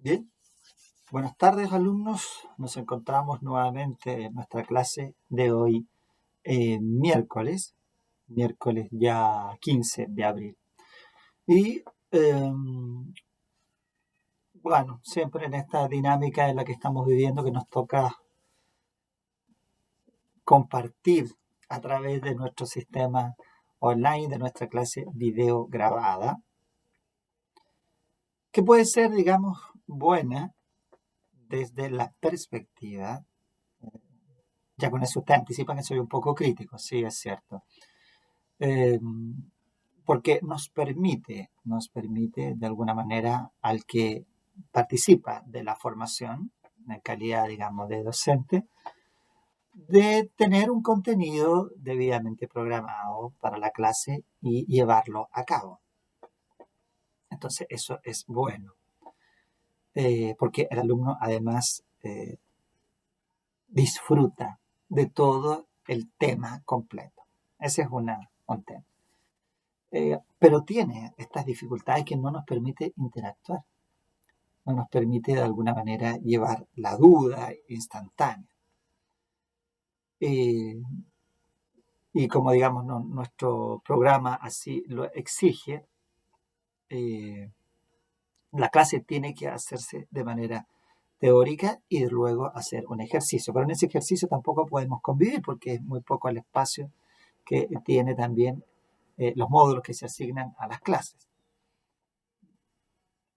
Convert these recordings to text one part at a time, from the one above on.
Bien, buenas tardes alumnos. Nos encontramos nuevamente en nuestra clase de hoy, miércoles ya 15 de abril. Y bueno, siempre en esta dinámica en la que estamos viviendo, que nos toca compartir a través de nuestro sistema online, de nuestra clase video grabada, que puede ser, digamos, buena desde la perspectiva. Ya con eso ustedes anticipan que soy un poco crítico, sí, es cierto. Eh, Porque nos permite de alguna manera al que participa de la formación, en calidad, digamos, de docente, de tener un contenido debidamente programado para la clase y llevarlo a cabo. Entonces, eso es bueno, porque el alumno además disfruta de todo el tema completo. Ese es un tema. Pero tiene estas dificultades que no nos permite interactuar, no nos permite de alguna manera llevar la duda instantánea. Y como digamos nuestro programa así lo exige, la clase tiene que hacerse de manera teórica y luego hacer un ejercicio. Pero en ese ejercicio tampoco podemos convivir porque es muy poco el espacio que tiene también los módulos que se asignan a las clases.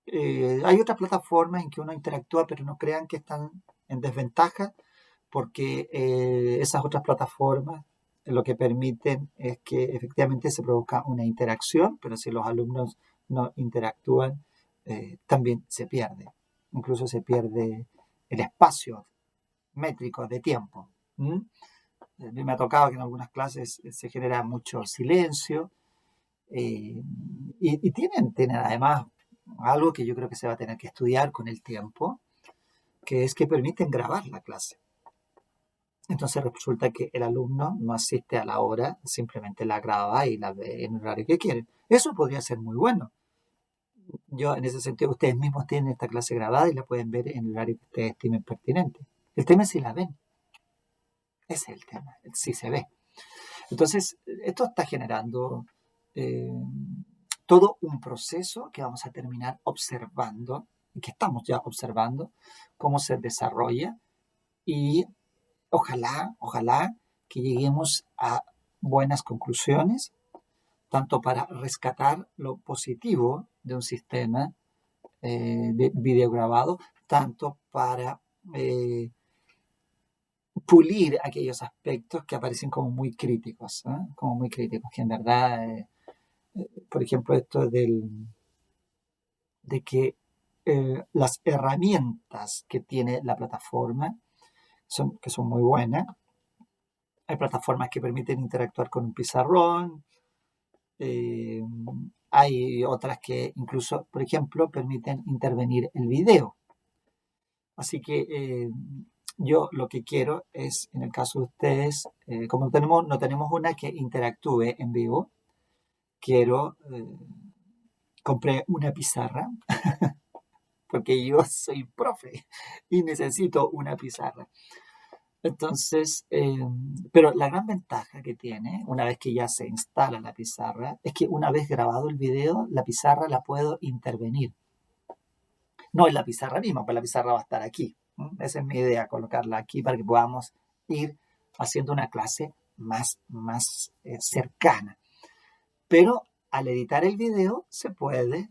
Hay otras plataformas en que uno interactúa, pero no crean que están en desventaja, porque esas otras plataformas lo que permiten es que efectivamente se produzca una interacción, pero si los alumnos no interactúan, también se pierde. Incluso se pierde el espacio métrico de tiempo. A mí me ha tocado que en algunas clases se genera mucho silencio, y tienen además algo que yo creo que se va a tener que estudiar con el tiempo, que es que permiten grabar la clase. Entonces resulta que el alumno no asiste a la hora, simplemente la graba y la ve en el horario que quiere. Eso podría ser muy bueno. Yo, en ese sentido, ustedes mismos tienen esta clase grabada y la pueden ver en el horario que ustedes estimen pertinente. El tema es si la ven. Ese es el tema, si se ve. Entonces, esto está generando eh, todo un proceso que vamos a terminar observando, y que estamos ya observando, cómo se desarrolla, y ojalá que lleguemos a buenas conclusiones, tanto para rescatar lo positivo de un sistema de video grabado, tanto para pulir aquellos aspectos que aparecen como muy críticos, como muy críticos, que en verdad, por ejemplo, esto de que las herramientas que tiene la plataforma que son muy buenas. Hay plataformas que permiten interactuar con un pizarrón. eh, Hay otras que incluso, por ejemplo, permiten intervenir el video. Así que yo lo que quiero es, en el caso de ustedes, como no tenemos una que interactúe en vivo, compré una pizarra, porque yo soy profe y necesito una pizarra. Entonces, pero la gran ventaja que tiene, una vez que ya se instala la pizarra, es que una vez grabado el video, la pizarra la puedo intervenir. No en la pizarra misma, pues la pizarra va a estar aquí. Esa es mi idea, colocarla aquí para que podamos ir haciendo una clase más cercana. Pero al editar el video se puede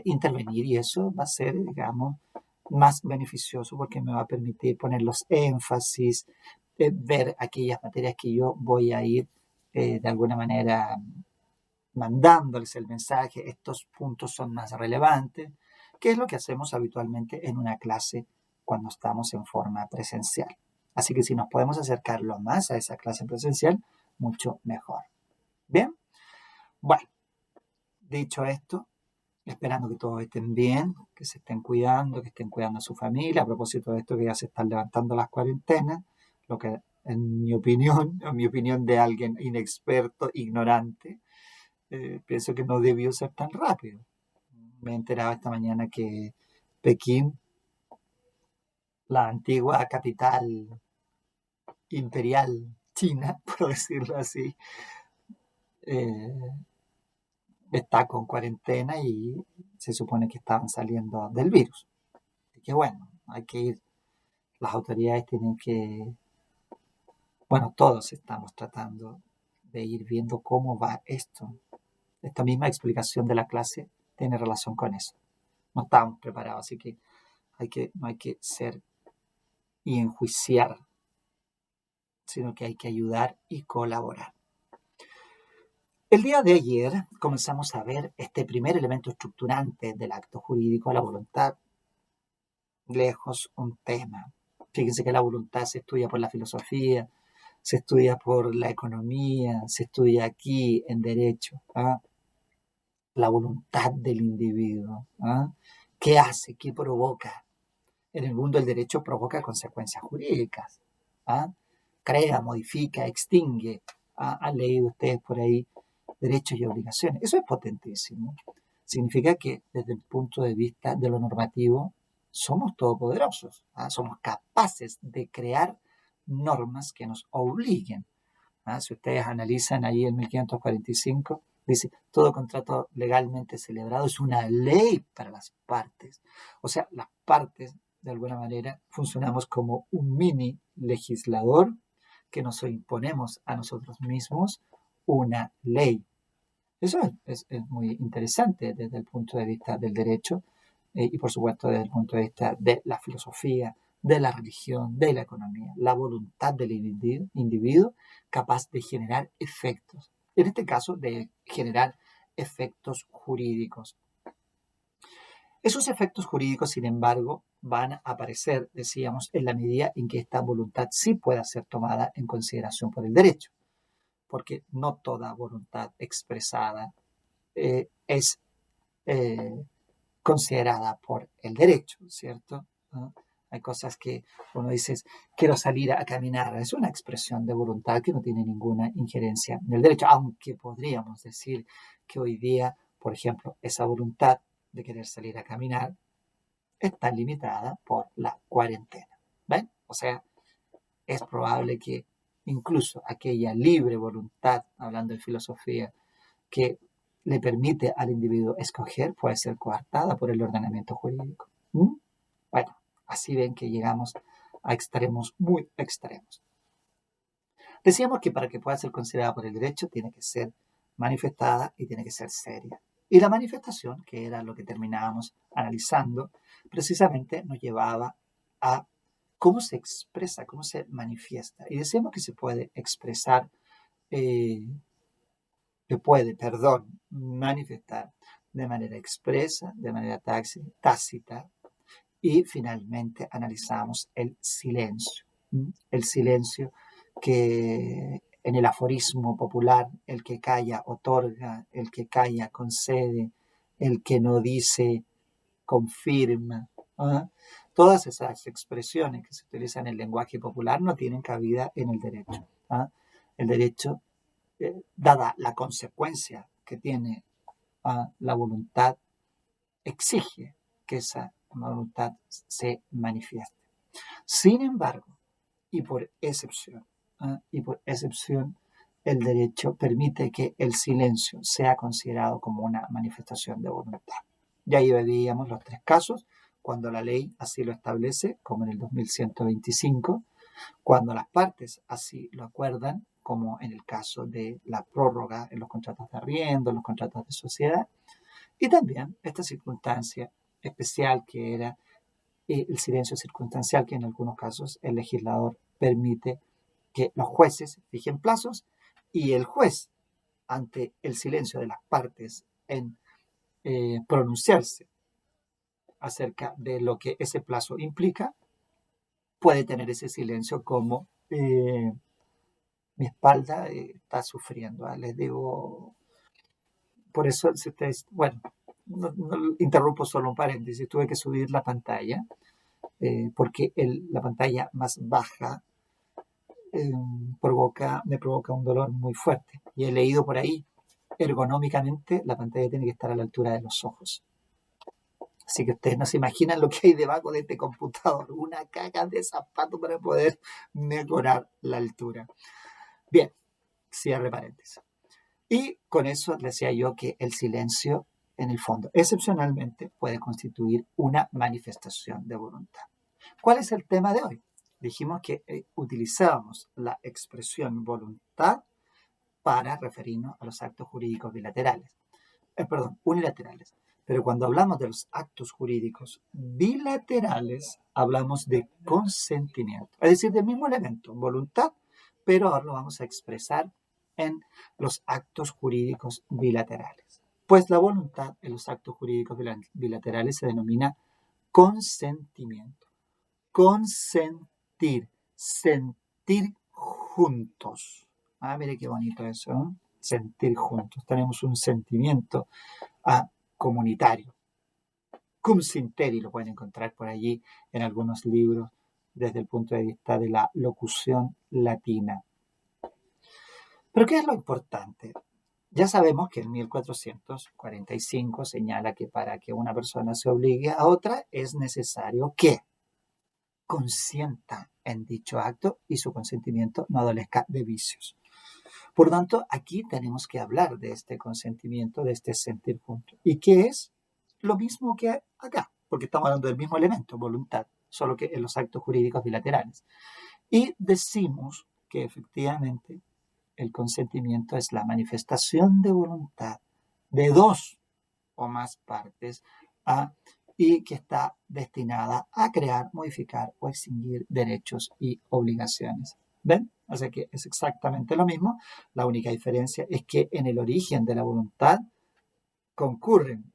intervenir, y eso va a ser, digamos, más beneficioso porque me va a permitir poner los énfasis, ver aquellas materias que yo voy a ir de alguna manera mandándoles el mensaje. Estos puntos son más relevantes, que es lo que hacemos habitualmente en una clase cuando estamos en forma presencial. Así que si nos podemos acercar lo más a esa clase presencial, mucho mejor. Bien, bueno, dicho esto, esperando que todos estén bien, que se estén cuidando, que estén cuidando a su familia. A propósito de esto, que ya se están levantando las cuarentenas, lo que en mi opinión de alguien inexperto, ignorante, pienso que no debió ser tan rápido. Me he enterado esta mañana que Pekín, la antigua capital imperial china, por decirlo así, eh, está con cuarentena y se supone que estaban saliendo del virus. Así que bueno, hay que ir, las autoridades tienen que, bueno, todos estamos tratando de ir viendo cómo va esto. Esta misma explicación de la clase tiene relación con eso. No estábamos preparados, así que no hay que ser y enjuiciar, sino que hay que ayudar y colaborar. El día de ayer comenzamos a ver este primer elemento estructurante del acto jurídico, la voluntad. Lejos un tema. Fíjense que la voluntad se estudia por la filosofía, se estudia por la economía, se estudia aquí en derecho. ¿Ah? La voluntad del individuo. ¿Ah? ¿Qué hace? ¿Qué provoca? En el mundo del derecho provoca consecuencias jurídicas. ¿Ah? Crea, modifica, extingue. ¿Ah? Han leído ustedes por ahí derechos y obligaciones. Eso es potentísimo. Significa que desde el punto de vista de lo normativo somos todopoderosos. ¿Ah? Somos capaces de crear normas que nos obliguen. ¿Ah? Si ustedes analizan ahí el 1545, dice, todo contrato legalmente celebrado es una ley para las partes. O sea, las partes, de alguna manera, funcionamos como un mini legislador que nos imponemos a nosotros mismos una ley. Eso es muy interesante desde el punto de vista del derecho y por supuesto desde el punto de vista de la filosofía, de la religión, de la economía, la voluntad del individuo capaz de generar efectos, en este caso de generar efectos jurídicos. Esos efectos jurídicos, sin embargo, van a aparecer, decíamos, en la medida en que esta voluntad sí pueda ser tomada en consideración por el derecho, porque no toda voluntad expresada es considerada por el derecho, ¿cierto? ¿No? Hay cosas que uno dice, quiero salir a caminar, es una expresión de voluntad que no tiene ninguna injerencia en el derecho, aunque podríamos decir que hoy día, por ejemplo, esa voluntad de querer salir a caminar está limitada por la cuarentena. ¿Ven? O sea, es probable que incluso aquella libre voluntad, hablando de filosofía, que le permite al individuo escoger puede ser coartada por el ordenamiento jurídico. ¿Mm? Bueno, así ven que llegamos a extremos muy extremos. Decíamos que para que pueda ser considerada por el derecho tiene que ser manifestada y tiene que ser seria. Y la manifestación, que era lo que terminábamos analizando, precisamente nos llevaba a cómo se expresa, cómo se manifiesta. Y decíamos que se puede expresar manifestar de manera expresa, de manera tácita, y finalmente analizamos el silencio. El silencio que en el aforismo popular, el que calla otorga, el que calla concede, el que no dice confirma. ¿Ah? Todas esas expresiones que se utilizan en el lenguaje popular no tienen cabida en el derecho. ¿Ah? El derecho, dada la consecuencia que tiene la voluntad, exige que esa voluntad se manifieste. Sin embargo, y por excepción, el derecho permite que el silencio sea considerado como una manifestación de voluntad. Ya ahí veíamos los tres casos, cuando la ley así lo establece, como en el 2125, cuando las partes así lo acuerdan, como en el caso de la prórroga en los contratos de arriendo, en los contratos de sociedad, y también esta circunstancia especial que era el silencio circunstancial, que en algunos casos el legislador permite que los jueces fijen plazos y el juez, ante el silencio de las partes en pronunciarse acerca de lo que ese plazo implica, puede tener ese silencio como mi espalda está sufriendo. Les digo, por eso, si ustedes, bueno, no interrumpo solo un paréntesis, tuve que subir la pantalla porque la pantalla más baja me provoca un dolor muy fuerte. Y he leído por ahí, ergonómicamente, la pantalla tiene que estar a la altura de los ojos. Así que ustedes no se imaginan lo que hay debajo de este computador. Una caja de zapatos para poder mejorar la altura. Bien, cierre paréntesis. Y con eso decía yo que el silencio, en el fondo, excepcionalmente, puede constituir una manifestación de voluntad. ¿Cuál es el tema de hoy? Dijimos que utilizábamos la expresión voluntad para referirnos a los actos jurídicos unilaterales. Pero cuando hablamos de los actos jurídicos bilaterales, hablamos de consentimiento. Es decir, del mismo elemento, voluntad, pero ahora lo vamos a expresar en los actos jurídicos bilaterales. Pues la voluntad en los actos jurídicos bilaterales se denomina consentimiento. Consentir, sentir juntos. Mire qué bonito eso, ¿no? Sentir juntos. Tenemos un sentimiento comunitario. Cum sinteri lo pueden encontrar por allí en algunos libros desde el punto de vista de la locución latina. Pero ¿qué es lo importante? Ya sabemos que el 1445 señala que para que una persona se obligue a otra es necesario que consienta en dicho acto y su consentimiento no adolezca de vicios. Por lo tanto, aquí tenemos que hablar de este consentimiento, de este sentir junto. ¿Y qué es? Lo mismo que acá, porque estamos hablando del mismo elemento, voluntad, solo que en los actos jurídicos bilaterales. Y decimos que efectivamente el consentimiento es la manifestación de voluntad de dos o más partes y que está destinada a crear, modificar o extinguir derechos y obligaciones. ¿Ven? O sea que es exactamente lo mismo. La única diferencia es que en el origen de la voluntad concurren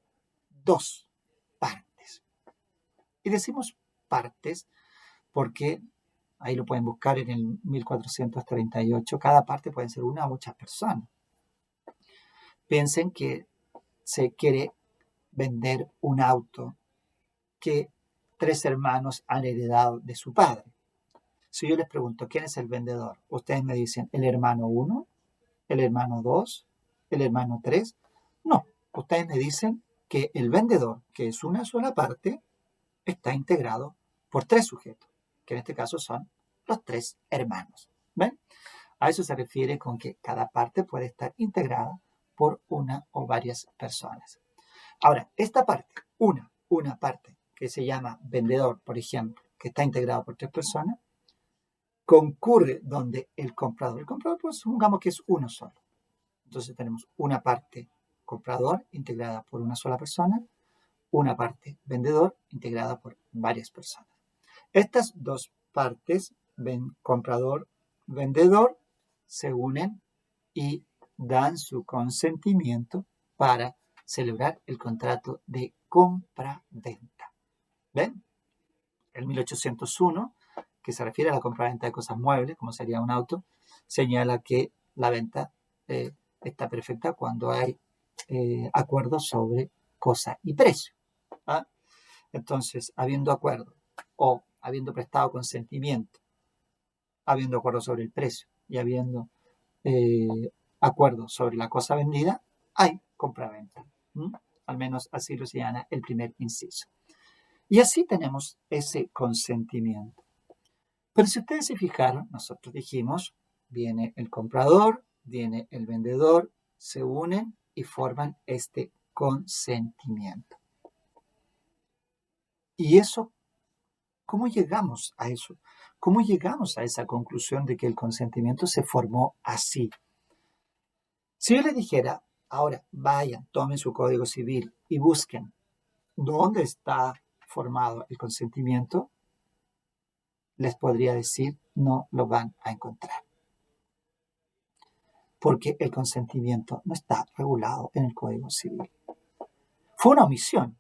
dos partes. Y decimos partes porque ahí lo pueden buscar en el 1438. Cada parte puede ser una o muchas personas. Piensen que se quiere vender un auto que 3 hermanos han heredado de su padre. Si yo les pregunto, ¿quién es el vendedor? Ustedes me dicen, ¿el hermano 1? ¿El hermano 2? ¿El hermano 3? No, ustedes me dicen que el vendedor, que es una sola parte, está integrado por 3 sujetos, que en este caso son los 3 hermanos. ¿Ven? A eso se refiere con que cada parte puede estar integrada por una o varias personas. Ahora, esta parte, una parte que se llama vendedor, por ejemplo, que está integrado por 3 personas, concurre donde el comprador, pues supongamos que es uno solo. Entonces tenemos una parte comprador integrada por una sola persona, una parte vendedor integrada por varias personas. Estas dos partes, comprador, vendedor, se unen y dan su consentimiento para celebrar el contrato de compra-venta. ¿Ven? El 1801, que se refiere a la compra-venta de cosas muebles, como sería un auto, señala que la venta está perfecta cuando hay acuerdos sobre cosa y precio. Entonces, habiendo acuerdo o habiendo prestado consentimiento, habiendo acuerdo sobre el precio y habiendo acuerdo sobre la cosa vendida, hay compra-venta. Al menos así lo señala el primer inciso. Y así tenemos ese consentimiento. Pero si ustedes se fijaron, nosotros dijimos, viene el comprador, viene el vendedor, se unen y forman este consentimiento. Y eso, ¿cómo llegamos a eso? ¿Cómo llegamos a esa conclusión de que el consentimiento se formó así? Si yo les dijera, ahora vayan, tomen su código civil y busquen dónde está formado el consentimiento, les podría decir, no lo van a encontrar. Porque el consentimiento no está regulado en el Código Civil. Fue una omisión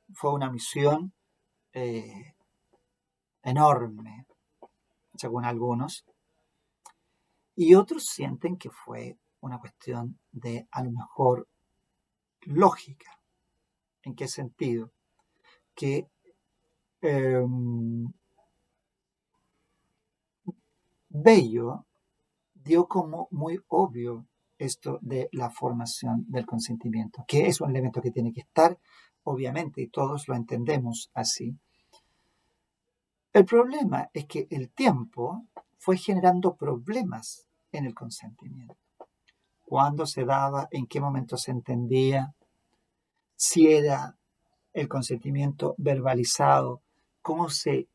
enorme, según algunos, y otros sienten que fue una cuestión de, a lo mejor, lógica. ¿En qué sentido? Que Bello dio como muy obvio esto de la formación del consentimiento, que es un elemento que tiene que estar obviamente, y todos lo entendemos así. El problema es que el tiempo fue generando problemas en el consentimiento. ¿Cuándo se daba? ¿En qué momento se entendía? Si era el consentimiento verbalizado, ¿cómo se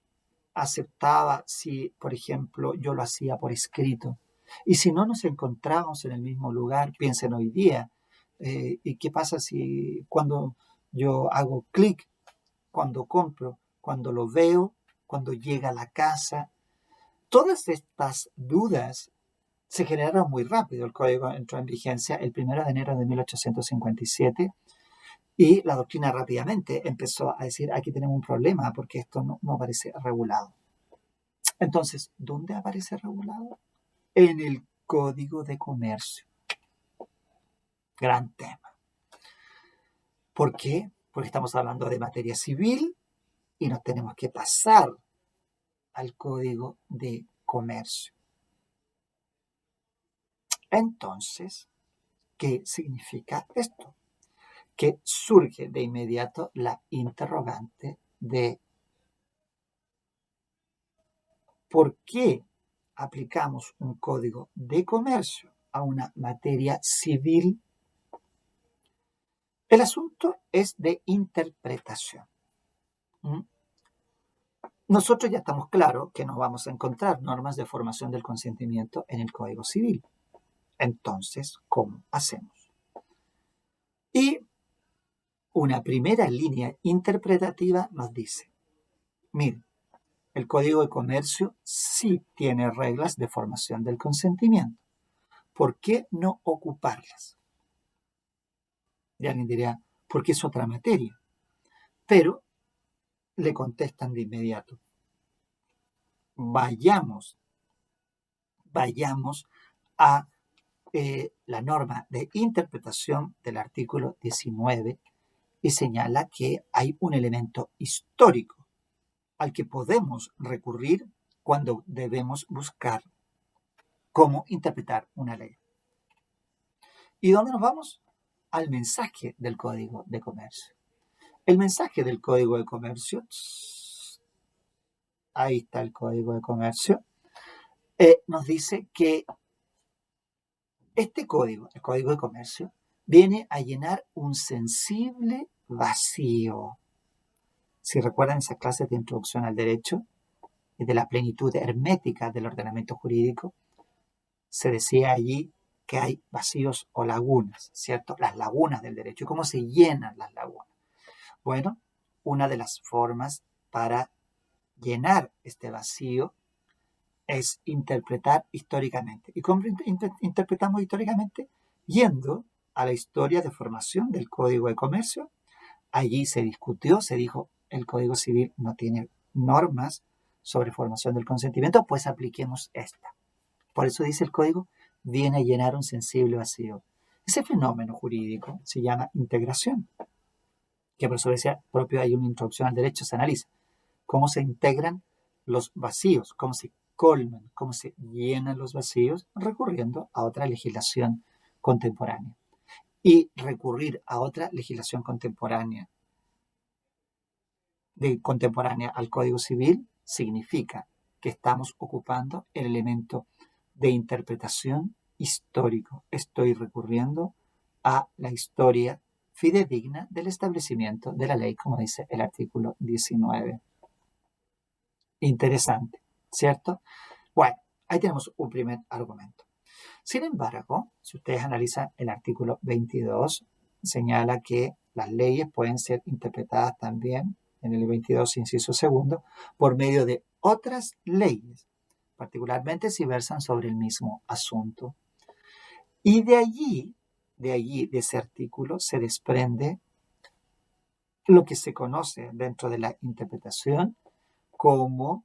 aceptaba si, por ejemplo, yo lo hacía por escrito? Y si no nos encontramos en el mismo lugar, piensen hoy día, ¿y qué pasa si cuando yo hago clic, cuando compro, cuando lo veo, cuando llega a la casa? Todas estas dudas se generaron muy rápido. El código entró en vigencia el 1 de enero de 1857 y la doctrina rápidamente empezó a decir, aquí tenemos un problema porque esto no aparece regulado. Entonces, ¿dónde aparece regulado? En el Código de Comercio. Gran tema. ¿Por qué? Porque estamos hablando de materia civil y nos tenemos que pasar al Código de Comercio. Entonces, ¿qué significa esto? Que surge de inmediato la interrogante de ¿por qué aplicamos un código de comercio a una materia civil? El asunto es de interpretación. Nosotros ya estamos claros que no vamos a encontrar normas de formación del consentimiento en el Código Civil. Entonces, ¿cómo hacemos? Y una primera línea interpretativa nos dice, mire, el Código de Comercio sí tiene reglas de formación del consentimiento. ¿Por qué no ocuparlas? Y alguien diría, porque es otra materia. Pero le contestan de inmediato, vayamos a la norma de interpretación del artículo 19 y señala que hay un elemento histórico al que podemos recurrir cuando debemos buscar cómo interpretar una ley. ¿Y dónde nos vamos? Al mensaje del Código de Comercio. El mensaje del Código de Comercio, ahí está el Código de Comercio, nos dice que este código, el Código de Comercio, viene a llenar un sensible vacío. Si recuerdan esa clase de introducción al derecho y de la plenitud hermética del ordenamiento jurídico, se decía allí que hay vacíos o lagunas, ¿cierto? Las lagunas del derecho. ¿Y cómo se llenan las lagunas? Bueno, una de las formas para llenar este vacío es interpretar históricamente. ¿Y cómo interpretamos históricamente? Yendo a la historia de formación del Código de Comercio. Allí se discutió, se dijo, el Código Civil no tiene normas sobre formación del consentimiento, pues apliquemos esta. Por eso dice el Código, viene a llenar un sensible vacío. Ese fenómeno jurídico se llama integración, que por eso decía, propio hay una introducción al derecho, se analiza cómo se integran los vacíos, cómo se colman, cómo se llenan los vacíos, recurriendo a otra legislación contemporánea. Y recurrir a otra legislación contemporánea al Código Civil significa que estamos ocupando el elemento de interpretación histórico. Estoy recurriendo a la historia fidedigna del establecimiento de la ley, como dice el artículo 19. Interesante, ¿cierto? Bueno, ahí tenemos un primer argumento. Sin embargo, si ustedes analizan el artículo 22, señala que las leyes pueden ser interpretadas también, en el 22, inciso segundo, por medio de otras leyes, particularmente si versan sobre el mismo asunto. Y de ese artículo, se desprende lo que se conoce dentro de la interpretación como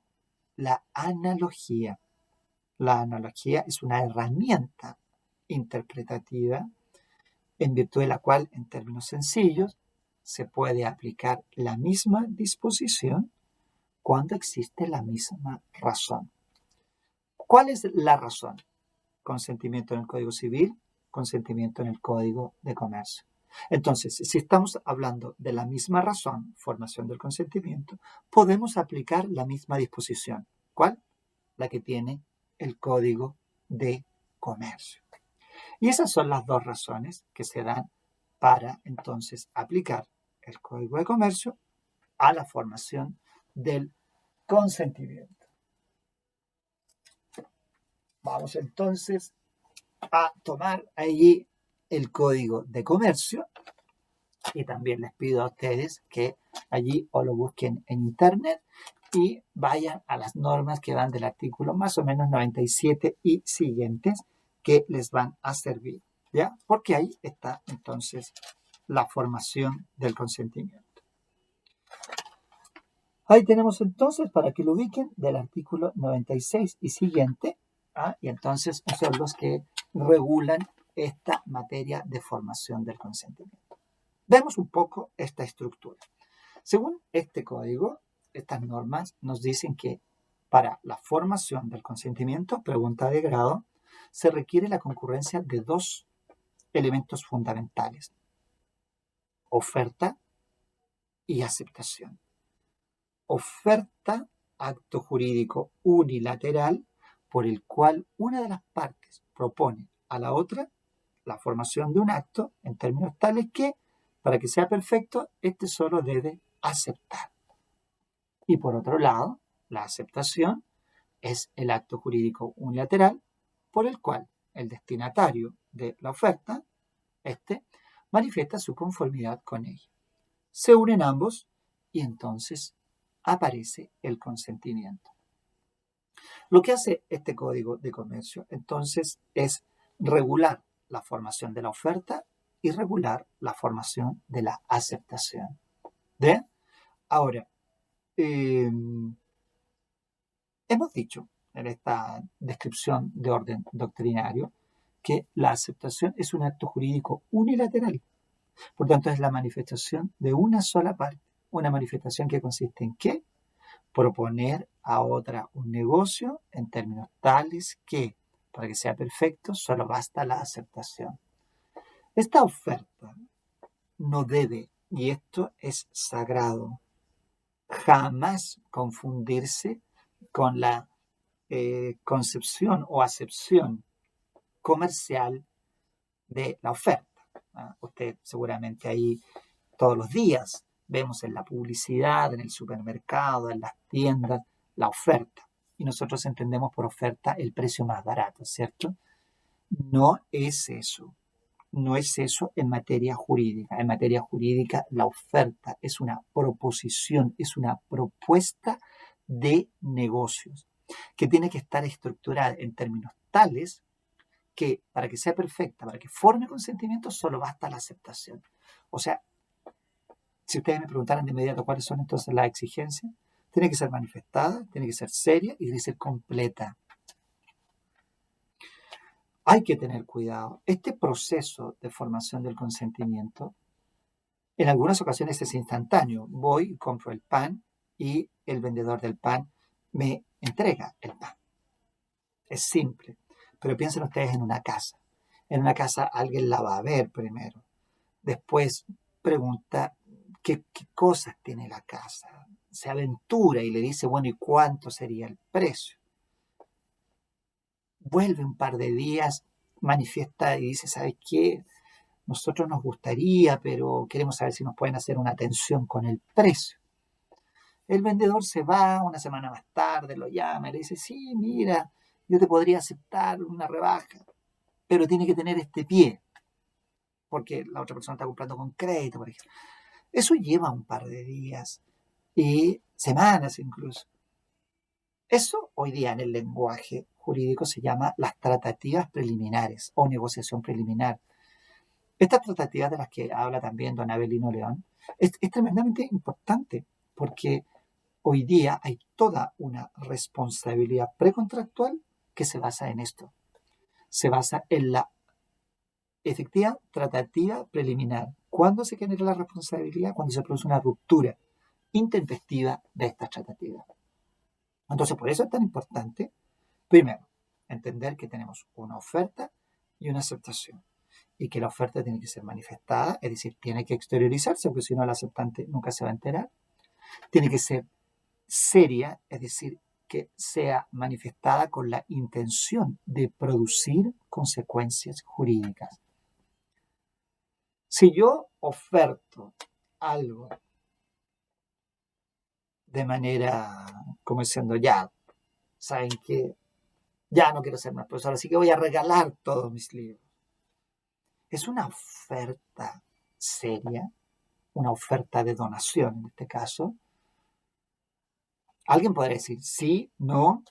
la analogía. La analogía es una herramienta interpretativa en virtud de la cual, en términos sencillos, se puede aplicar la misma disposición cuando existe la misma razón. ¿Cuál es la razón? Consentimiento en el Código Civil, consentimiento en el Código de Comercio. Entonces, si estamos hablando de la misma razón, formación del consentimiento, podemos aplicar la misma disposición. ¿Cuál? La que tiene el Código de Comercio. Y esas son las dos razones que se dan para entonces aplicar el Código de Comercio a la formación del consentimiento. Vamos entonces a tomar allí el Código de Comercio y también les pido a ustedes que allí o lo busquen en internet y vayan a las normas que van del artículo más o menos 97 y siguientes que les van a servir, ¿ya? Porque ahí está entonces la formación del consentimiento. Ahí tenemos entonces, para que lo ubiquen, del artículo 96 y siguiente, y entonces son los que regulan esta materia de formación del consentimiento. Vemos un poco esta estructura. Según este código, estas normas nos dicen que para la formación del consentimiento, pregunta de grado, se requiere la concurrencia de dos elementos fundamentales: oferta y aceptación. Oferta, acto jurídico unilateral por el cual una de las partes propone a la otra la formación de un acto en términos tales que, para que sea perfecto, este solo debe aceptar. Y por otro lado, la aceptación es el acto jurídico unilateral por el cual el destinatario de la oferta, manifiesta su conformidad con ella. Se unen ambos y entonces aparece el consentimiento. Lo que hace este Código de Comercio entonces es regular la formación de la oferta y regular la formación de la aceptación. ¿Bien? Ahora, hemos dicho en esta descripción de orden doctrinario que la aceptación es un acto jurídico unilateral. Por tanto, es la manifestación de una sola parte. Una manifestación que consiste en ¿qué? Proponer a otra un negocio en términos tales que, para que sea perfecto, solo basta la aceptación. Esta oferta no debe, y esto es sagrado, jamás confundirse con la concepción o acepción comercial de la oferta. Usted seguramente ahí todos los días vemos en la publicidad, en el supermercado, en las tiendas, la oferta. Y nosotros entendemos por oferta el precio más barato, ¿cierto? No es eso. No es eso en materia jurídica. En materia jurídica, la oferta es una proposición, es una propuesta de negocios que tiene que estar estructurada en términos tales que, para que sea perfecta, para que forme consentimiento, solo basta la aceptación. O sea, si ustedes me preguntaran de inmediato cuáles son entonces las exigencias, tiene que ser manifestada, tiene que ser seria y tiene que ser completa. Hay que tener cuidado. Este proceso de formación del consentimiento, en algunas ocasiones es instantáneo. Voy y compro el pan y el vendedor del pan me entrega el pan. Es simple. Pero piensen ustedes en una casa. En una casa alguien la va a ver primero. Después pregunta qué cosas tiene la casa. Se aventura y le dice, bueno, ¿y cuánto sería el precio? Vuelve un par de días, manifiesta y dice, ¿sabes qué? Nosotros nos gustaría, pero queremos saber si nos pueden hacer una atención con el precio. El vendedor se va una semana más tarde, lo llama y le dice, sí, mira, yo te podría aceptar una rebaja, pero tiene que tener este pie, porque la otra persona está comprando con crédito, por ejemplo. Eso lleva un par de días y semanas incluso. Eso hoy día en el lenguaje jurídico se llama las tratativas preliminares o negociación preliminar. Estas tratativas de las que habla también don Avelino León es tremendamente importante porque hoy día hay toda una responsabilidad precontractual que se basa en esto. Se basa en la efectiva tratativa preliminar. ¿Cuándo se genera la responsabilidad? Cuando se produce una ruptura intempestiva de estas tratativas. Entonces, por eso es tan importante, primero, entender que tenemos una oferta y una aceptación. y que la oferta tiene que ser manifestada, es decir, tiene que exteriorizarse, porque si no el aceptante nunca se va a enterar. Tiene que ser seria, es decir, que sea manifestada con la intención de producir consecuencias jurídicas. Si yo oferto algo de manera, como diciendo, ya, saben que ya no quiero ser más profesor, así que voy a regalar todos mis libros. Es una oferta seria, una oferta de donación en este caso. Alguien podría decir sí, no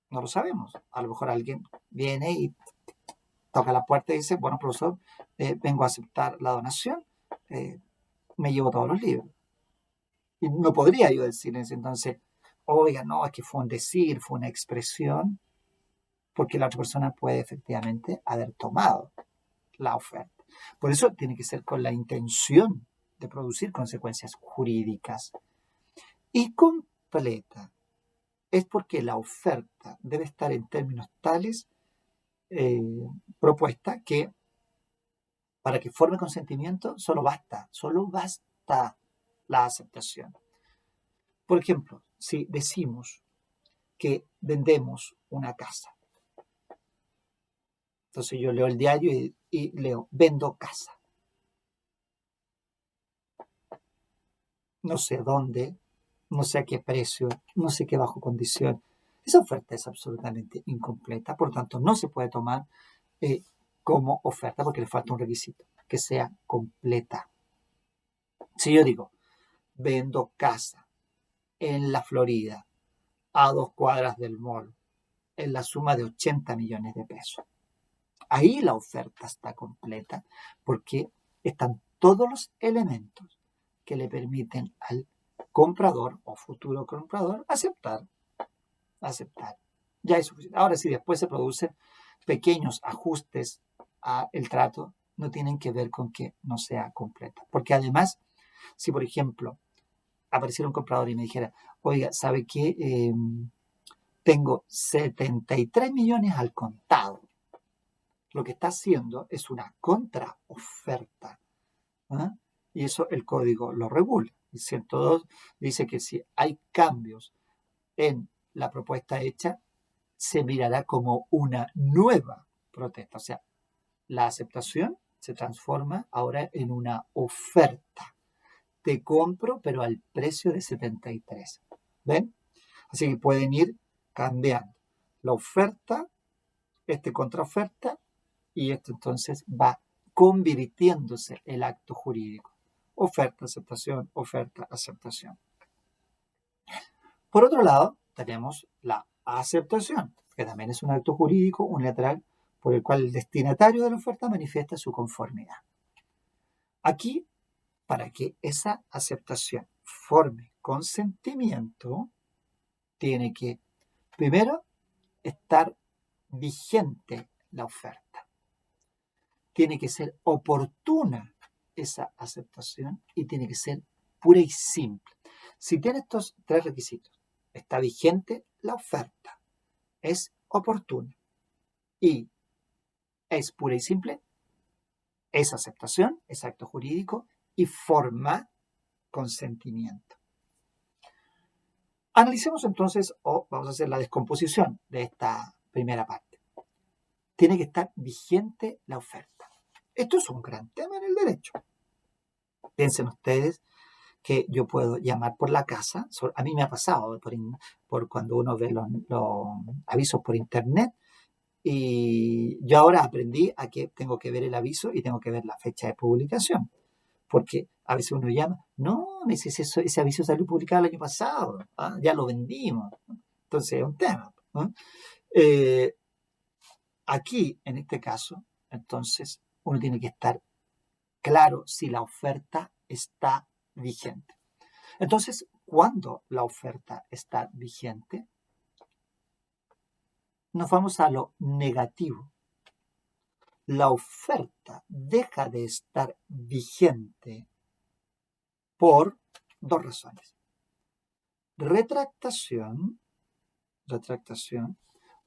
lo sabemos. A lo mejor alguien viene y toca la puerta y dice, bueno, profesor, vengo a aceptar la donación, me llevo todos los libros. Y no podría yo decir en ese entonces, oiga, no, es que fue un decir, fue una expresión, porque la otra persona puede efectivamente haber tomado la oferta. Por eso tiene que ser con la intención de producir consecuencias jurídicas. Y completa es porque la oferta debe estar en términos tales propuesta que para que forme consentimiento solo basta la aceptación. Por ejemplo, si decimos que vendemos una casa, entonces yo leo el diario y leo, vendo casa. No sé dónde, no sé a qué precio, no sé qué bajo condición. Esa oferta es absolutamente incompleta, por lo tanto no se puede tomar como oferta porque le falta un requisito, que sea completa. Si yo digo, vendo casa en la Florida, a 2 cuadras del mall, en la suma de 80 millones de pesos. Ahí la oferta está completa porque están todos los elementos que le permiten al comprador o futuro comprador aceptar. Ya es suficiente. Ahora, si después se producen pequeños ajustes al trato, no tienen que ver con que no sea completa. Porque además, si por ejemplo apareciera un comprador y me dijera, oiga, ¿sabe qué? Tengo 73 millones al contado. Lo que está haciendo es una contraoferta. ¿Eh? Y eso el código lo regula. El 102 dice que si hay cambios en la propuesta hecha, se mirará como una nueva protesta. O sea, la aceptación se transforma ahora en una oferta. Te compro, pero al precio de 73. ¿Ven? Así que pueden ir cambiando la oferta, contraoferta, y esto entonces va convirtiéndose el acto jurídico. Oferta, aceptación, oferta, aceptación. Por otro lado, tenemos la aceptación, que también es un acto jurídico unilateral por el cual el destinatario de la oferta manifiesta su conformidad. Aquí, para que esa aceptación forme consentimiento, tiene que, primero, estar vigente la oferta. Tiene que ser oportuna esa aceptación y tiene que ser pura y simple. Si tiene estos 3 requisitos, está vigente la oferta, es oportuna y es pura y simple, es aceptación, es acto jurídico y forma consentimiento. Analicemos entonces, vamos a hacer la descomposición de esta primera parte. Tiene que estar vigente la oferta. Esto es un gran tema en el derecho. Piensen ustedes que yo puedo llamar por la casa. A mí me ha pasado por cuando uno ve los avisos por internet. Y yo ahora aprendí a que tengo que ver el aviso y tengo que ver la fecha de publicación. Porque a veces uno llama, no, me dice, ese aviso salió publicado el año pasado, ya lo vendimos. Entonces es un tema. ¿No? Aquí, en este caso, entonces, uno tiene que estar claro si la oferta está vigente. Entonces, ¿cuándo la oferta está vigente? Nos vamos a lo negativo. La oferta deja de estar vigente por 2 razones. Retractación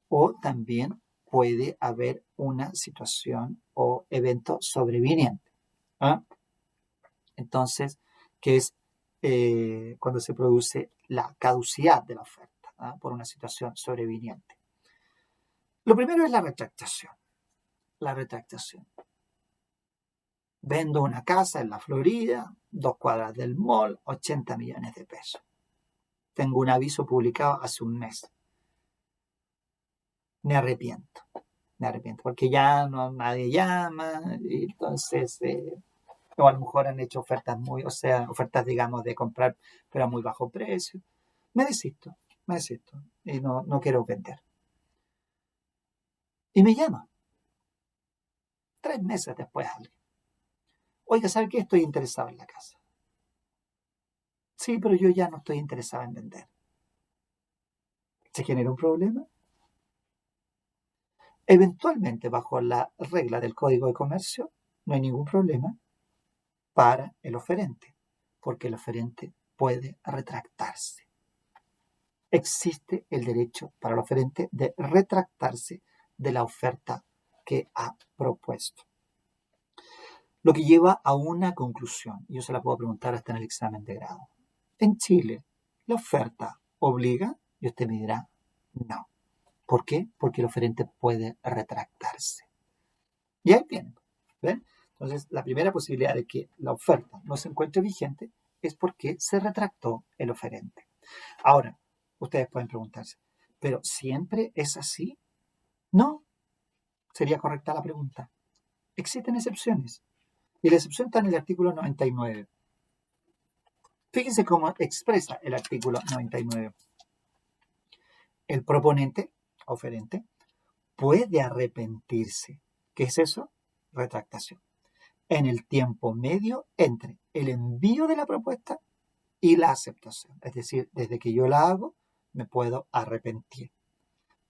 o también puede haber una situación o evento sobreviniente. ¿Ah? Entonces, que es cuando se produce la caducidad de la oferta, ¿ah? Por una situación sobreviniente. Lo primero es la retractación. La retractación. Vendo una casa en la Florida, 2 cuadras del mall, 80 millones de pesos. Tengo un aviso publicado hace un mes. Me arrepiento, porque ya no nadie llama, y entonces, o a lo mejor han hecho ofertas ofertas, digamos, de comprar, pero a muy bajo precio. Me desisto, y no quiero vender. Y me llama, 3 meses después alguien. Oiga, ¿sabe qué? Estoy interesado en la casa. Sí, pero yo ya no estoy interesado en vender. ¿Se genera un problema? Eventualmente, bajo la regla del Código de Comercio, no hay ningún problema para el oferente, porque el oferente puede retractarse. Existe el derecho para el oferente de retractarse de la oferta que ha propuesto. Lo que lleva a una conclusión, y yo se la puedo preguntar hasta en el examen de grado. En Chile, ¿la oferta obliga? Y usted me dirá, no. ¿Por qué? Porque el oferente puede retractarse. Y ahí viene. ¿Ven? Entonces, la primera posibilidad de que la oferta no se encuentre vigente es porque se retractó el oferente. Ahora, ustedes pueden preguntarse, ¿pero siempre es así? No, sería correcta la pregunta. Existen excepciones. Y la excepción está en el artículo 99. Fíjense cómo expresa el artículo 99. El proponente, oferente, puede arrepentirse. ¿Qué es eso? Retractación. En el tiempo medio entre el envío de la propuesta y la aceptación. Es decir, desde que yo la hago, me puedo arrepentir.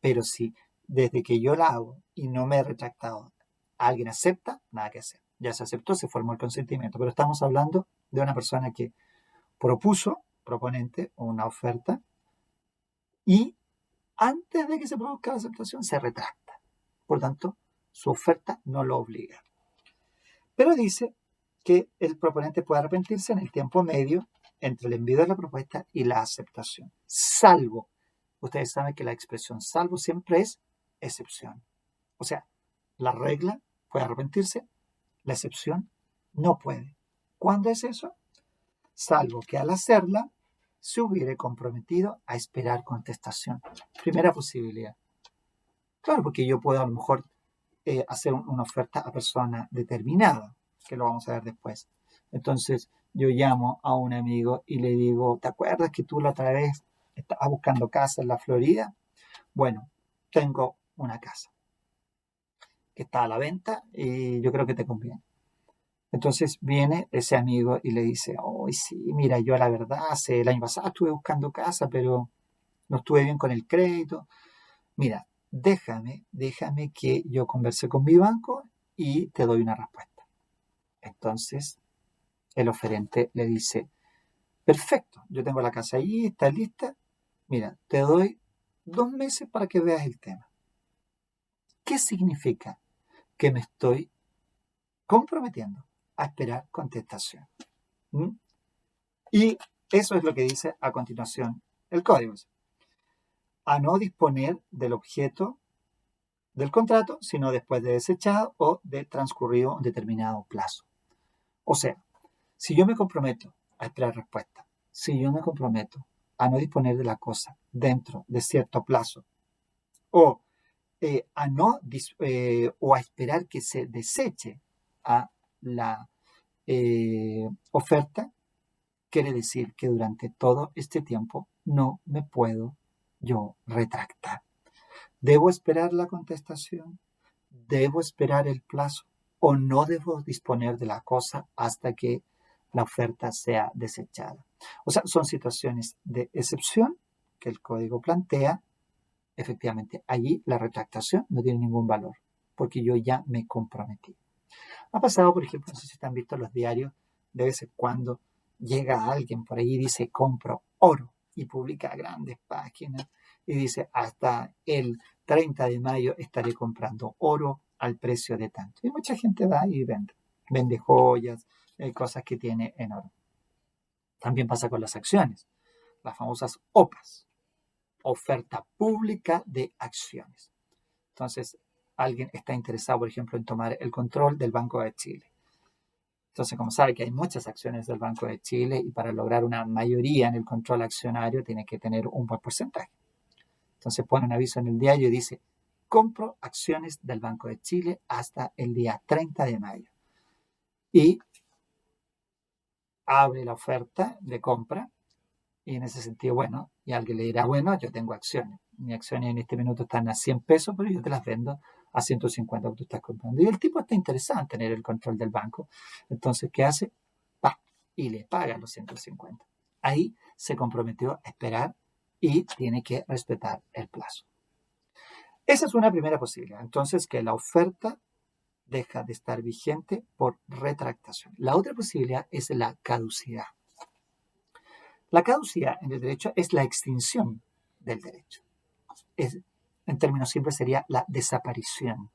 Pero si desde que yo la hago y no me he retractado, alguien acepta, nada que hacer. Ya se aceptó, se formó el consentimiento. Pero estamos hablando de una persona que proponente, una oferta, y antes de que se produzca la aceptación, se retracta. Por tanto, su oferta no lo obliga. Pero dice que el proponente puede arrepentirse en el tiempo medio entre el envío de la propuesta y la aceptación, salvo, ustedes saben que la expresión salvo siempre es excepción. O sea, la regla puede arrepentirse, la excepción no puede. ¿Cuándo es eso? Salvo que al hacerla se hubiere comprometido a esperar contestación. Primera posibilidad. Claro, porque yo puedo a lo mejor hacer una oferta a persona determinada, que lo vamos a ver después. Entonces, yo llamo a un amigo y le digo, ¿te acuerdas que tú la otra vez estabas buscando casa en la Florida? Bueno, tengo una casa que está a la venta y yo creo que te conviene. Entonces viene ese amigo y le dice, oh, sí, mira, yo la verdad, el año pasado estuve buscando casa, pero no estuve bien con el crédito. Mira, déjame que yo converse con mi banco y te doy una respuesta. Entonces, el oferente le dice, perfecto, yo tengo la casa ahí, está lista. Mira, te doy 2 meses para que veas el tema. ¿Qué significa? Que me estoy comprometiendo a esperar contestación. ¿Mm? Y eso es lo que dice a continuación el código. A no disponer del objeto del contrato, sino después de desechado o de transcurrido un determinado plazo. O sea, si yo me comprometo a esperar respuesta, si yo me comprometo a no disponer de la cosa dentro de cierto plazo, o o a esperar que se deseche a la oferta, quiere decir que durante todo este tiempo no me puedo yo retractar. ¿Debo esperar la contestación? ¿Debo esperar el plazo? ¿O no debo disponer de la cosa hasta que la oferta sea desechada? O sea, son situaciones de excepción que el código plantea. Efectivamente, allí la retractación no tiene ningún valor, porque yo ya me comprometí. Ha pasado, por ejemplo, no sé si están visto los diarios, de vez en cuando llega alguien por ahí y dice compro oro y publica grandes páginas y dice hasta el 30 de mayo estaré comprando oro al precio de tanto. Y mucha gente va y vende joyas, cosas que tiene en oro. También pasa con las acciones, las famosas OPAs, oferta pública de acciones. Entonces, alguien está interesado, por ejemplo, en tomar el control del Banco de Chile. Entonces, como sabe que hay muchas acciones del Banco de Chile y para lograr una mayoría en el control accionario tiene que tener un buen porcentaje. Entonces pone un aviso en el diario y dice, compro acciones del Banco de Chile hasta el día 30 de mayo. Y abre la oferta de compra y en ese sentido, bueno, y alguien le dirá, bueno, yo tengo acciones. Mis acciones en este minuto están a 100 pesos, pero yo te las vendo a 150 que tú estás comprando. Y el tipo está interesado en tener el control del banco. Entonces, ¿qué hace? Va y le paga los 150. Ahí se comprometió a esperar y tiene que respetar el plazo. Esa es una primera posibilidad. Entonces, que la oferta deja de estar vigente por retractación. La otra posibilidad es la caducidad. La caducidad en el derecho es la extinción del derecho. En términos simples sería la desaparición.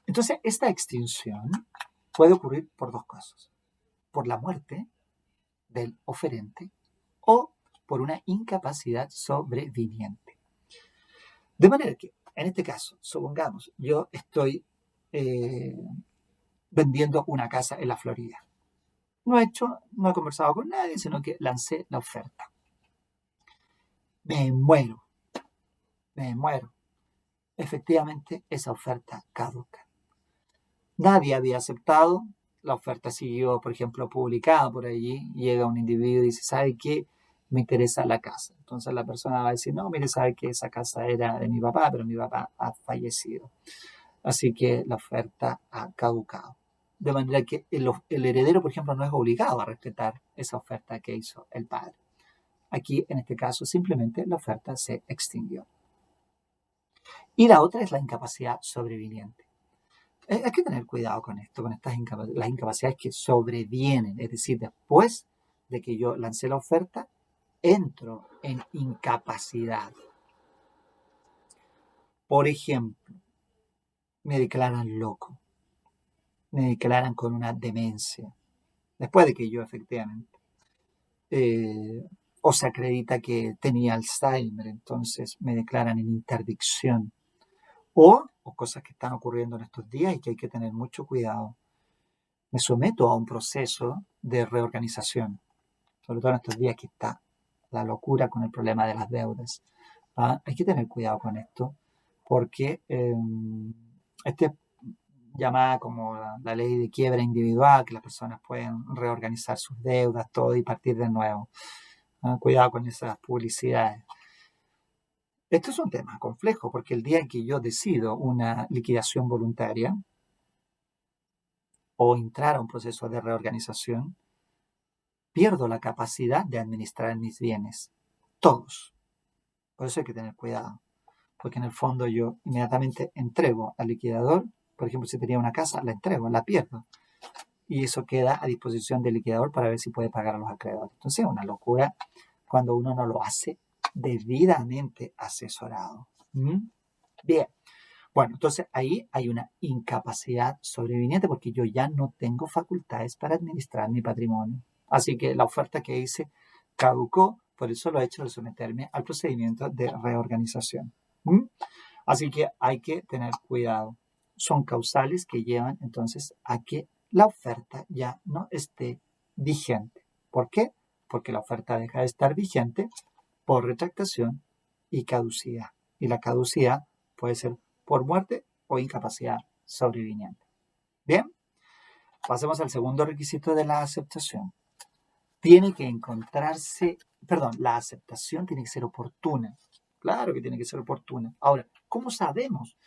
Entonces, esta extinción puede ocurrir por dos cosas. Por la muerte del oferente o por una incapacidad sobreviniente. De manera que, en este caso, supongamos, yo estoy vendiendo una casa en la Florida. No he conversado con nadie, sino que lancé la oferta. Me muero. Efectivamente, esa oferta caduca. Nadie había aceptado, la oferta siguió, por ejemplo, publicada por allí, llega un individuo y dice, ¿sabe qué? Me interesa la casa. Entonces la persona va a decir, no, mire, sabe que esa casa era de mi papá, pero mi papá ha fallecido. Así que la oferta ha caducado. De manera que el heredero, por ejemplo, no es obligado a respetar esa oferta que hizo el padre. Aquí, en este caso, simplemente la oferta se extinguió. Y la otra es la incapacidad sobreviniente. Hay que tener cuidado con esto, con las incapacidades que sobrevienen. Es decir, después de que yo lancé la oferta, entro en incapacidad. Por ejemplo, me declaran loco. Me declaran con una demencia. Después de que yo efectivamente. O se acredita que tenía Alzheimer, entonces me declaran en interdicción. O cosas que están ocurriendo en estos días y que hay que tener mucho cuidado. Me someto a un proceso de reorganización, sobre todo en estos días que está la locura con el problema de las deudas. Hay que tener cuidado con esto, porque este es llamada como la ley de quiebra individual, que las personas pueden reorganizar sus deudas, todo y partir de nuevo. Cuidado con esas publicidades. Esto es un tema complejo, porque el día en que yo decido una liquidación voluntaria o entrar a un proceso de reorganización, pierdo la capacidad de administrar mis bienes, todos. Por eso hay que tener cuidado, porque en el fondo yo inmediatamente entrego al liquidador, por ejemplo, si tenía una casa, la entrego, la pierdo. Y eso queda a disposición del liquidador para ver si puede pagar a los acreedores. Entonces es una locura cuando uno no lo hace debidamente asesorado. Bien. Bueno, entonces ahí hay una incapacidad sobreviniente porque yo ya no tengo facultades para administrar mi patrimonio. Así que la oferta que hice caducó por el solo hecho de someterme al procedimiento de reorganización. Así que hay que tener cuidado. Son causales que llevan entonces a que la oferta ya no esté vigente. ¿Por qué? Porque la oferta deja de estar vigente por retractación y caducidad. Y la caducidad puede ser por muerte o incapacidad sobreviniente. Bien, pasemos al segundo requisito de la aceptación. Tiene que encontrarse, la aceptación tiene que ser oportuna. Claro que tiene que ser oportuna. Ahora, ¿cómo sabemos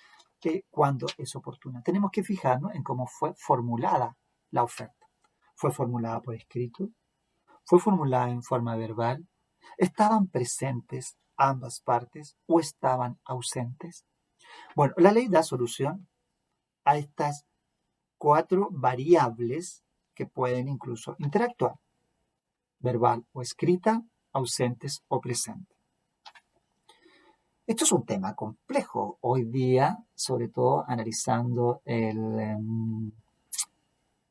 cuándo es oportuna? Tenemos que fijarnos en cómo fue formulada la oferta. ¿Fue formulada por escrito? ¿Fue formulada en forma verbal? ¿Estaban presentes ambas partes o estaban ausentes? Bueno, la ley da solución a estas 4 variables que pueden incluso interactuar: verbal o escrita, ausentes o presentes. Esto es un tema complejo hoy día, sobre todo analizando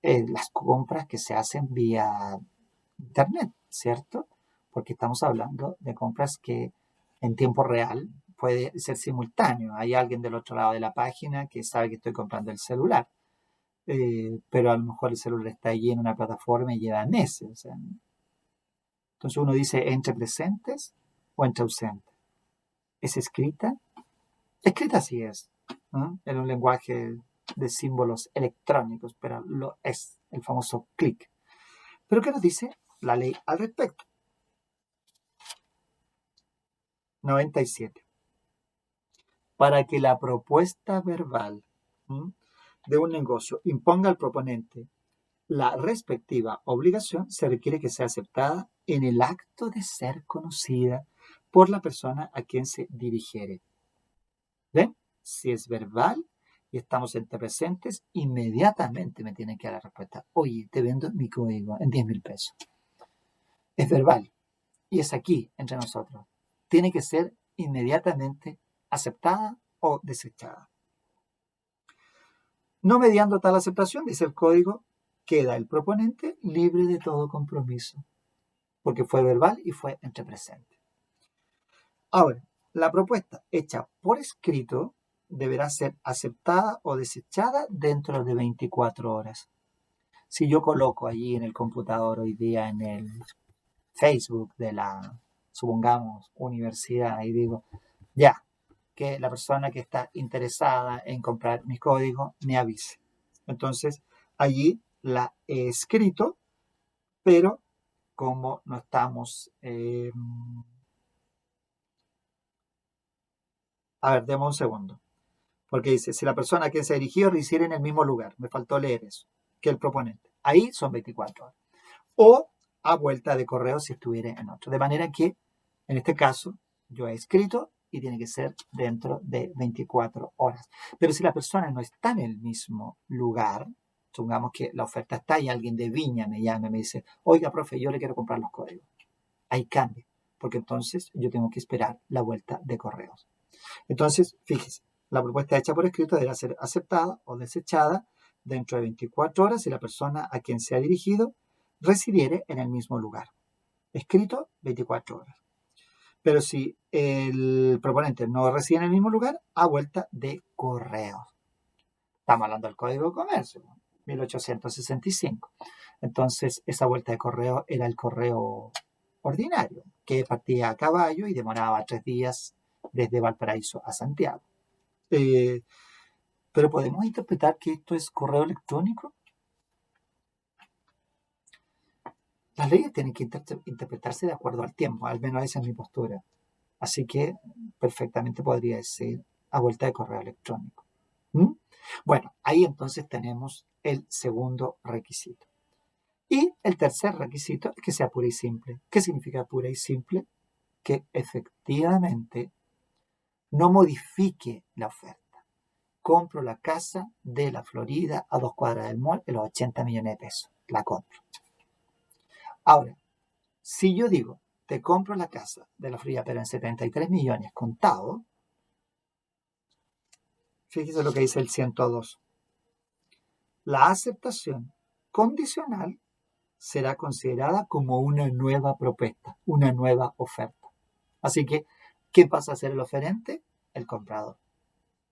las compras que se hacen vía Internet, ¿cierto? Porque estamos hablando de compras que en tiempo real puede ser simultáneo. Hay alguien del otro lado de la página que sabe que estoy comprando el celular, pero a lo mejor el celular está allí en una plataforma y lleva meses. O sea, entonces uno dice entre presentes o entre ausentes. ¿Es escrita? Escrita sí es, ¿no? En un lenguaje de símbolos electrónicos, pero lo es, el famoso clic. ¿Pero qué nos dice la ley al respecto? 97. Para que la propuesta verbal, ¿m?, de un negocio imponga al proponente la respectiva obligación, se requiere que sea aceptada en el acto de ser conocida por la persona a quien se dirigiere. ¿Ven? Si es verbal y estamos entre presentes, inmediatamente me tienen que dar la respuesta. Oye, te vendo mi código en 10.000 pesos. Es verbal y es aquí, entre nosotros. Tiene que ser inmediatamente aceptada o desechada. No mediando tal aceptación, dice el código, queda el proponente libre de todo compromiso, porque fue verbal y fue entre presentes. Ahora, la propuesta hecha por escrito deberá ser aceptada o desechada dentro de 24 horas. Si yo coloco allí en el computador hoy día, en el Facebook de la, supongamos, universidad, y digo, ya, que la persona que está interesada en comprar mi código me avise. Entonces, allí la he escrito, pero como no estamos... a ver, demos un segundo. Porque dice, si la persona a quien se dirigió residiera en el mismo lugar, me faltó leer eso, que el proponente. Ahí son 24 horas. O a vuelta de correo si estuviera en otro. De manera que, en este caso, yo he escrito y tiene que ser dentro de 24 horas. Pero si la persona no está en el mismo lugar, supongamos que la oferta está y alguien de Viña me llama y me dice, oiga, profe, yo le quiero comprar los códigos. Ahí cambia, porque entonces yo tengo que esperar la vuelta de correos. Entonces, fíjese, la propuesta hecha por escrito deberá ser aceptada o desechada dentro de 24 horas si la persona a quien se ha dirigido residiere en el mismo lugar. Escrito, 24 horas. Pero si el proponente no reside en el mismo lugar, a vuelta de correo. Estamos hablando del Código de Comercio, 1865. Entonces, esa vuelta de correo era el correo ordinario, que partía a caballo y demoraba 3 días desde Valparaíso a Santiago. Pero podemos interpretar que esto es correo electrónico. Las leyes tienen que interpretarse de acuerdo al tiempo, al menos esa es mi postura. Así que perfectamente podría decir a vuelta de correo electrónico. ¿Mm? Bueno, ahí entonces tenemos el segundo requisito. Y el tercer requisito es que sea pura y simple. ¿Qué significa pura y simple? Que efectivamente no modifique la oferta. Compro la casa de la Florida a 2 cuadras del mall en los 80 millones de pesos. La compro. Ahora, si yo digo, te compro la casa de la Florida, pero en 73 millones contado, fíjese lo que dice el 102. La aceptación condicional será considerada como una nueva propuesta, una nueva oferta. Así que, ¿qué pasa a ser el oferente? El comprador.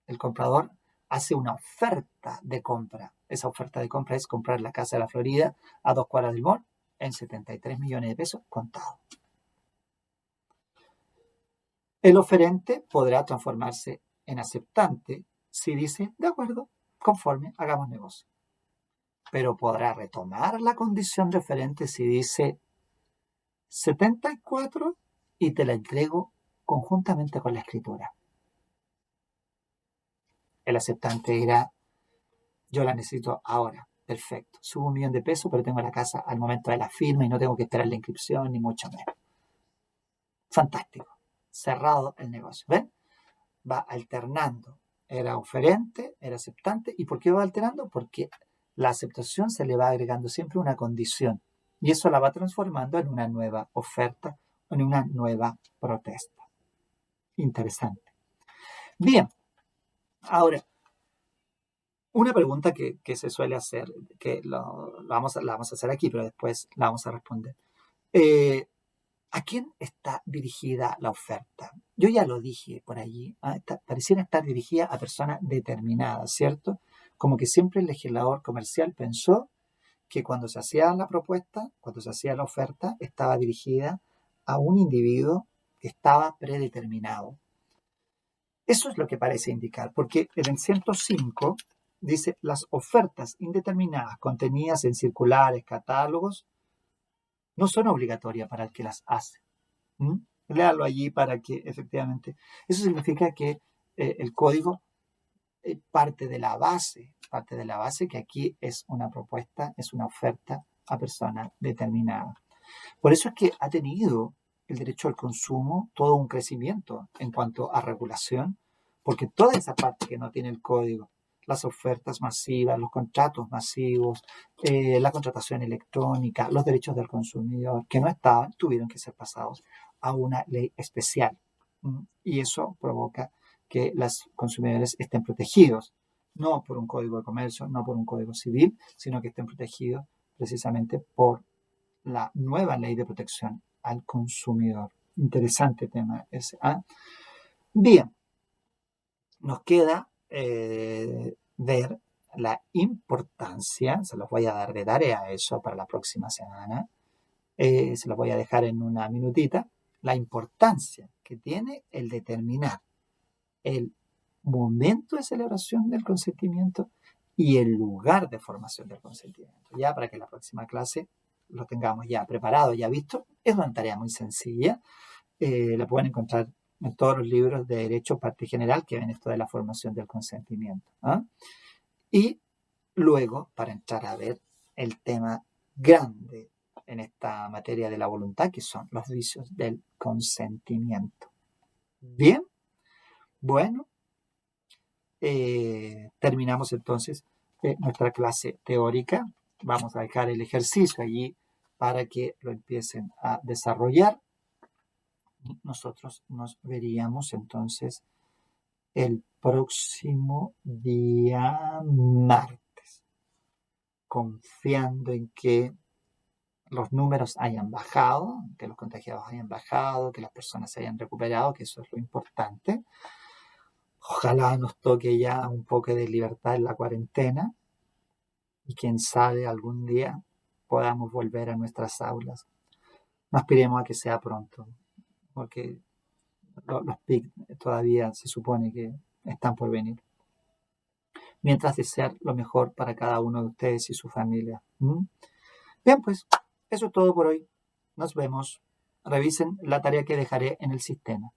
El comprador hace una oferta de compra. Esa oferta de compra es comprar la casa de la Florida a 2 cuadras del mall en 73 millones de pesos contado. El oferente podrá transformarse en aceptante si dice, de acuerdo, conforme, hagamos negocio. Pero podrá retomar la condición de oferente si dice 74 y te la entrego conjuntamente con la escritura. El aceptante dirá, yo la necesito ahora. Perfecto. Subo 1 millón de pesos, pero tengo la casa al momento de la firma y no tengo que esperar la inscripción, ni mucho menos. Fantástico. Cerrado el negocio. ¿Ven? Va alternando. Era oferente, era aceptante. ¿Y por qué va alternando? Porque la aceptación se le va agregando siempre una condición. Y eso la va transformando en una nueva oferta, en una nueva protesta. Interesante. Bien, ahora, una pregunta que se suele hacer, que la vamos a hacer aquí, pero después la vamos a responder. Eh, ¿A quién está dirigida la oferta? Yo ya lo dije por allí, pareciera estar dirigida a personas determinadas, ¿cierto? Como que siempre el legislador comercial pensó que cuando se hacía la propuesta, cuando se hacía la oferta, estaba dirigida a un individuo que estaba predeterminado. Eso es lo que parece indicar, porque en el 105 dice las ofertas indeterminadas contenidas en circulares, catálogos, no son obligatorias para el que las hace. ¿Mm? Léalo allí para que efectivamente. Eso significa que el código parte de la base que aquí es una propuesta, es una oferta a persona determinada. Por eso es que ha tenido el derecho al consumo todo un crecimiento en cuanto a regulación, porque toda esa parte que no tiene el código, las ofertas masivas, los contratos masivos, la contratación electrónica, los derechos del consumidor que no estaban, tuvieron que ser pasados a una ley especial. Y eso provoca que los consumidores estén protegidos, no por un código de comercio, no por un código civil, sino que estén protegidos precisamente por la nueva ley de protección al consumidor. Interesante tema ese. Bien, nos queda ver la importancia, se los voy a dar de tarea eso para la próxima semana, se los voy a dejar en una minutita, la importancia que tiene el determinar el momento de celebración del consentimiento y el lugar de formación del consentimiento, ya para que la próxima clase lo tengamos ya preparado, ya visto. Es una tarea muy sencilla, la pueden encontrar en todos los libros de Derecho Parte General que ven esto de la formación del consentimiento. Y luego, para entrar a ver el tema grande en esta materia de la voluntad, que son los vicios del consentimiento. Bien, bueno, terminamos entonces nuestra clase teórica. Vamos a dejar el ejercicio allí para que lo empiecen a desarrollar. Y nosotros nos veríamos entonces el próximo día martes, confiando en que los números hayan bajado, que los contagiados hayan bajado, que las personas se hayan recuperado, que eso es lo importante. Ojalá nos toque ya un poco de libertad en la cuarentena y quién sabe algún día podamos volver a nuestras aulas. No aspiremos a que sea pronto, porque los PIC todavía se supone que están por venir. Mientras desear lo mejor para cada uno de ustedes y su familia. Bien, pues eso es todo por hoy. Nos vemos. Revisen la tarea que dejaré en el sistema.